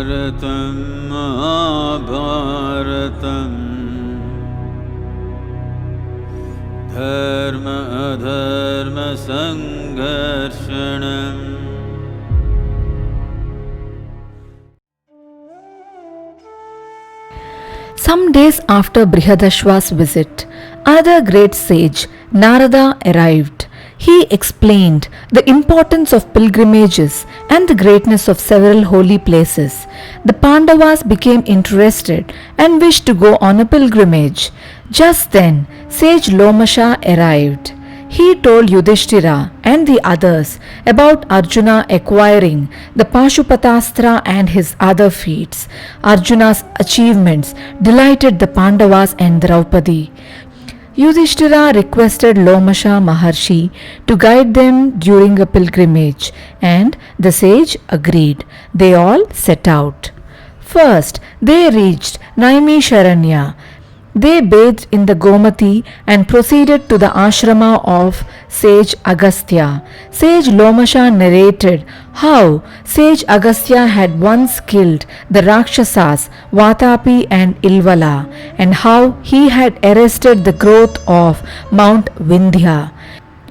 Mahabharatam Dharma Adharma Sangharshanam. Some days after Brihadashva's visit, another great sage, Narada, arrived. He explained the importance of pilgrimages and the greatness of several holy places. The Pandavas became interested and wished to go on a pilgrimage. Just then, sage Lomasha arrived. He told Yudhishthira and the others about Arjuna acquiring the Pashupatastra and his other feats. Arjuna's achievements delighted the Pandavas and Draupadi. Yudhishthira requested Lomasha Maharshi to guide them during a pilgrimage, and the sage agreed. They all set out. First, they reached Naimisharanya. They bathed in the Gomati and proceeded to the ashrama of sage Agasthya. Sage Lomasha narrated how sage Agasthya had once killed the Rakshasas Vatapi and Ilvala, and how he had arrested the growth of Mount Vindhya.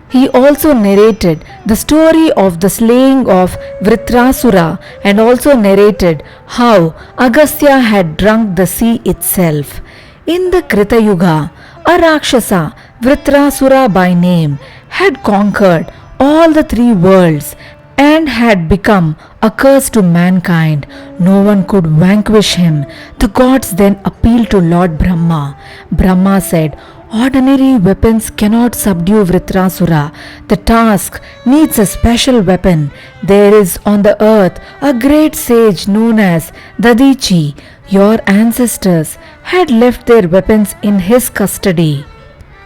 He also narrated the story of the slaying of Vruthrasura and also narrated how Agasthya had drunk the sea itself. In the Krita Yuga, a Rakshasa, Vruthrasura by name, had conquered all the three worlds and had become a curse to mankind. No one could vanquish him. The gods then appealed to Lord Brahma. Brahma said, "Ordinary weapons cannot subdue Vruthrasura. The task needs a special weapon. There is on the earth a great sage known as Dadhichi. Your ancestors had left their weapons in his custody.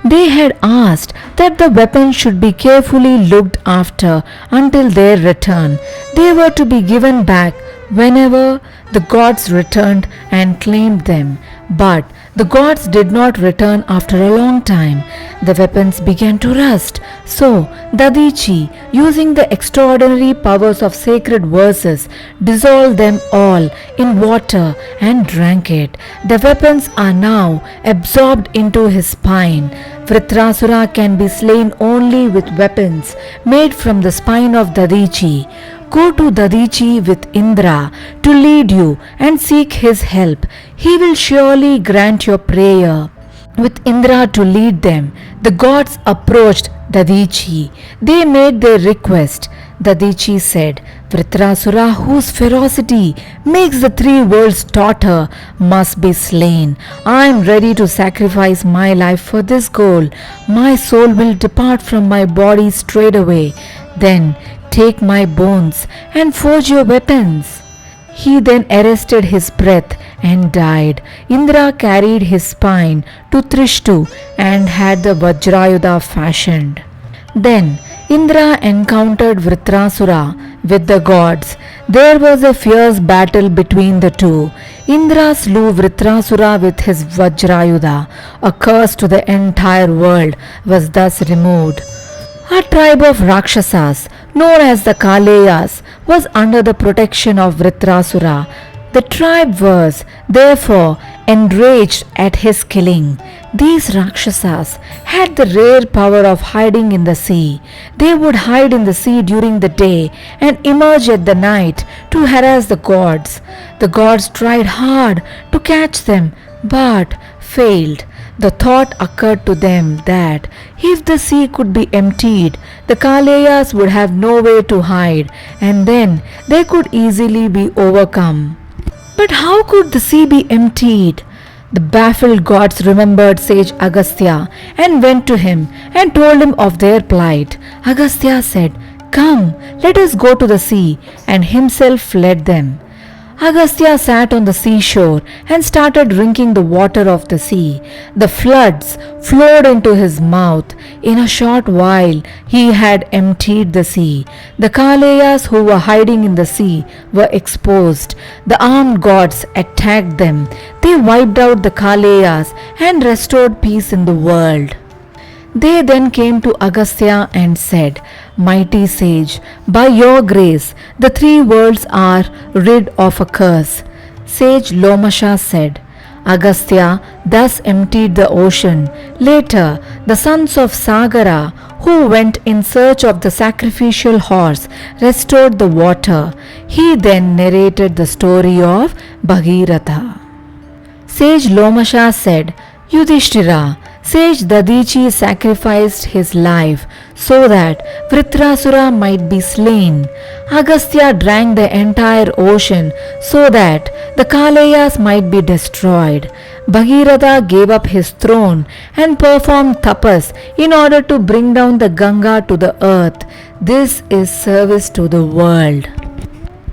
They had asked that the weapons should be carefully looked after until their return. They were to be given back whenever the gods returned and claimed them. But the gods did not return after a long time. The weapons began to rust. So Dadhichi, using the extraordinary powers of sacred verses, dissolved them all in water and drank it. The weapons are now absorbed into his spine. Vruthrasura can be slain only with weapons made from the spine of Dadhichi. Go to Dadhichi with Indra to lead you and seek his help. He will surely grant your prayer." With Indra to lead them, the gods approached Dadhichi. They made their request. Dadhichi said, "Vruthrasura, whose ferocity makes the three worlds totter, must be slain. I am ready to sacrifice my life for this goal. My soul will depart from my body straightaway. Then take my bones and forge your weapons." He then arrested his breath and died. Indra carried his spine to Trishtu and had the Vajrayudha fashioned. Then Indra encountered Vruthrasura with the gods. There was a fierce battle between the two. Indra slew Vruthrasura with his Vajrayudha. A curse to the entire world was thus removed. A tribe of Rakshasas, known as the Kaleyas, was under the protection of Vruthrasura. The tribe was, therefore, enraged at his killing. These Rakshasas had the rare power of hiding in the sea. They would hide in the sea during the day and emerge at the night to harass the gods. The gods tried hard to catch them, but failed. The thought occurred to them that if the sea could be emptied, the Kaleyas would have no way to hide, and then they could easily be overcome. But how could the sea be emptied? The baffled gods remembered sage Agasthya and went to him and told him of their plight. Agasthya said, "Come, let us go to the sea," and himself led them. Agasthya sat on the seashore and started drinking the water of the sea. The floods flowed into his mouth. In a short while, he had emptied the sea. The Kaleyas who were hiding in the sea were exposed. The armed gods attacked them. They wiped out the Kaleyas and restored peace in the world. They then came to Agasthya and said, mighty sage, by your grace the three worlds are rid of a curse. Sage Lomasha said. Agasthya thus emptied the ocean. Later, the sons of Sagara, who went in search of the sacrificial horse, restored the water. He then narrated the story of Bhagiratha. Sage Lomasha said, Yudhishthira, Sage Dadhichi sacrificed his life so that Vruthrasura might be slain. Agasthya drank the entire ocean so that the Kaleyas might be destroyed. Bhagiratha gave up his throne and performed tapas in order to bring down the Ganga to the earth. This is service to the world.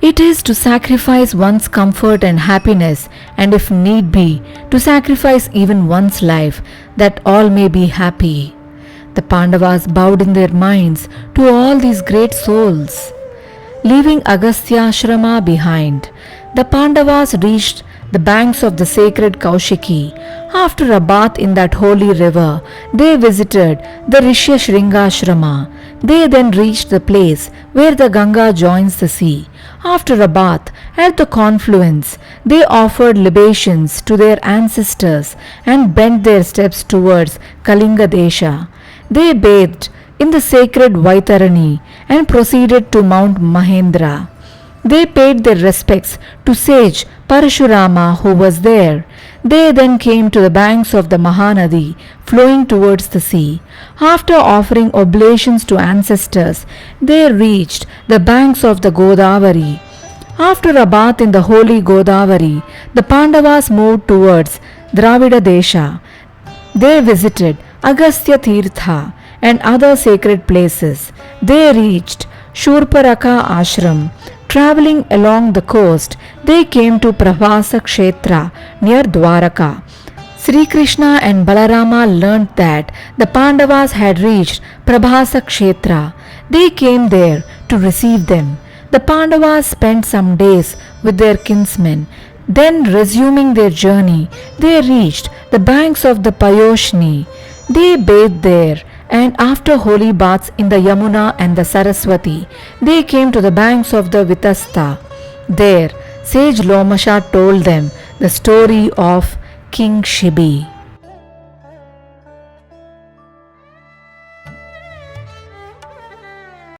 It is to sacrifice one's comfort and happiness, and if need be, to sacrifice even one's life, that all may be happy. The Pandavas bowed in their minds to all these great souls. Leaving Agasthya Ashrama behind, the Pandavas reached the banks of the sacred Koushiki. After a bath in that holy river, they visited the Rishya Shringa Ashrama. They then reached the place where the Ganga joins the sea. After a bath at the confluence, they offered libations to their ancestors and bent their steps towards Kalinga Desha. They bathed in the sacred Vytharani and proceeded to Mount Mahendra. They paid their respects to sage Parashurama, who was there. They then came to the banks of the Mahanadi flowing towards the sea. After offering oblations to ancestors, they reached the banks of the Godavari. After a bath in the holy Godavari, the Pandavas moved towards Dravida Desha. They visited Agasthya Tirtha and other sacred places. They reached Shurparaka Ashram. Travelling along the coast, they came to Prabhasa Kshetra near Dwaraka. Sri Krishna and Balarama learnt that the Pandavas had reached Prabhasa Kshetra. They came there to receive them. The Pandavas spent some days with their kinsmen. Then, resuming their journey, they reached the banks of the Payoshni. They bathed there, and after holy baths in the Yamuna and the Saraswati, they came to the banks of the Vitasta. There, sage Lomasha told them the story of King Shibi.